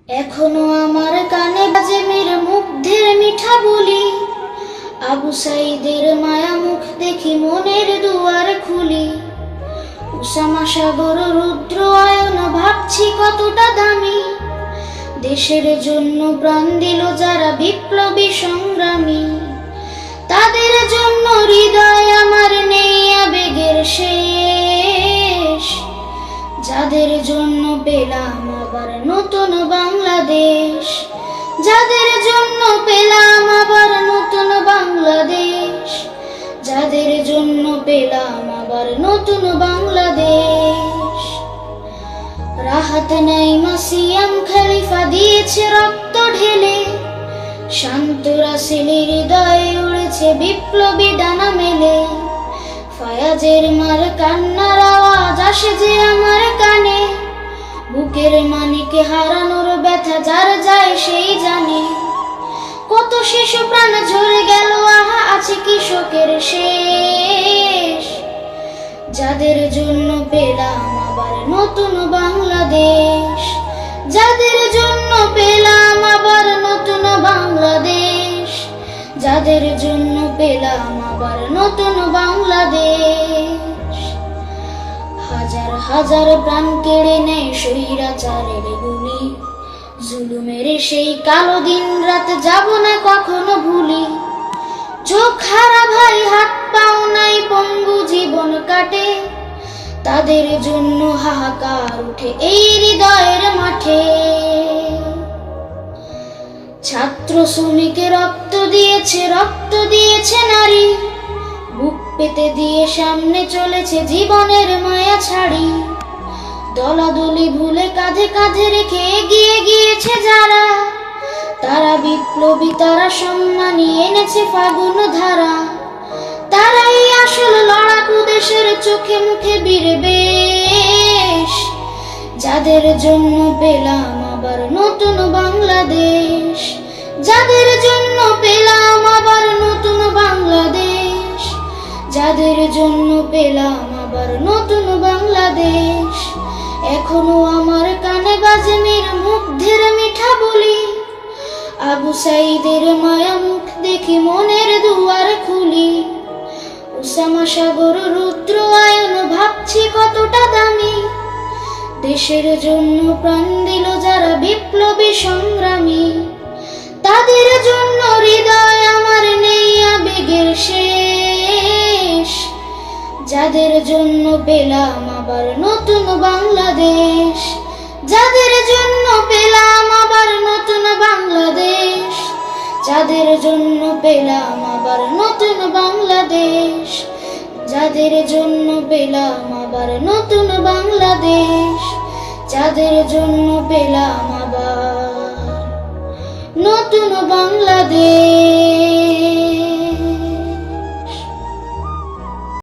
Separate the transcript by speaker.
Speaker 1: এখনো আমার কানে বাজে মীর মুগ্ধের মিঠা বলি, আবু সাইদের মায়া মুখ দেখি মনের দুয়ার খুলি। উসামা সাগর রুদ্র আয়ন ভাবছি কতটা দামি, দেশের জন্য প্রাণ দিল যারা বিপ্লবী সংগ্রামী। তাদের জন্য হৃদয় আমার নেই আবেগের শেষ, যাদের জন্য পেলাম আবার নতুন বাংলাদেশ, যাদের জন্য পেলাম আবার নতুন বাংলাদেশ, যাদের জন্য পেলাম আবার নতুন বাংলাদেশ। রাহাত নাইমা সিয়াম খলিফা দিয়েছে রক্ত ঢেলে, শান্ত রাসেলের হৃদয়ে উড়েছে বিপ্লবী ডানা মেলে। ফায়াজের মার কান্নার আওয়াজ আসে যে আমার কানে, বুকের মানিকে হারানোর ব্যথা যার যায় সেই জানে। কত শিশু প্রাণ ঝরে গেল, আহা আছে কৃষকের শেষ, যাদের জন্য পেলাম আবার নতুন বাংলাদেশ, যাদের জন্য পেলাম আবার নতুন বাংলাদেশ, যাদের জন্য পেলাম আবার নতুন বাংলাদেশ। হাজার হাজার প্রাণ কেড়ে নেয় স্বৈরাচারের গুলি, জুলুমের সেই কালো দিন রাত যাব না কখনো ভুলি। চোখ হারা ভাই হাত পাও নাই পঙ্গু জীবন কাটে, তাদের জন্য হাহাকার উঠে এই হৃদয়ের মাঠে। ছাত্র শ্রমিকে রক্ত দিয়েছে নারী, বুক পেতে দিয়ে সামনে চলেছে জীবনের মায়া ছাড়ি। দলাদলি ভুলে কাঁধে কাঁধে রেখে এগিয়ে গিয়েছে যারা, তারা বিপ্লবী, তারা সম্মানী এনেছে ফাগুন ধারা। তারাই আসল লড়াকু, দেশের চোখে মুখে বীর বেশ, যাদের জন্য পেলাম আবার নতুন বাংলাদেশ, যাদের জন্য পেলাম আবার নতুন বাংলাদেশ, যাদের জন্য পেলাম আবার নতুন বাংলাদেশ। এখনো আমার কানে বাজে মীর মুগ্ধের মিঠা বলি, আবু সাইদের মায়া মুখ দেখি মনের দুয়ার খুলি। উসামা সাগর রুদ্র আয়ন ভাবছি কতটা দামি, দেশের জন্য প্রাণ দিল যারা বিপ্লবী সংগ্রামী। তাদের জন্য হৃদয় আমার নেই আবেগের শেষ, যাদের জন্য পেলাম আবার নতুন বাংলাদেশ, যাদের জন্য পেলাম আবার নতুন বাংলাদেশ, যাদের জন্য পেলাম আবার নতুন বাংলাদেশ, যাদের জন্য পেলাম আবার নতুন বাংলাদেশ, যাদের জন্য পেলাম আবার নতুন বাংলাদেশ।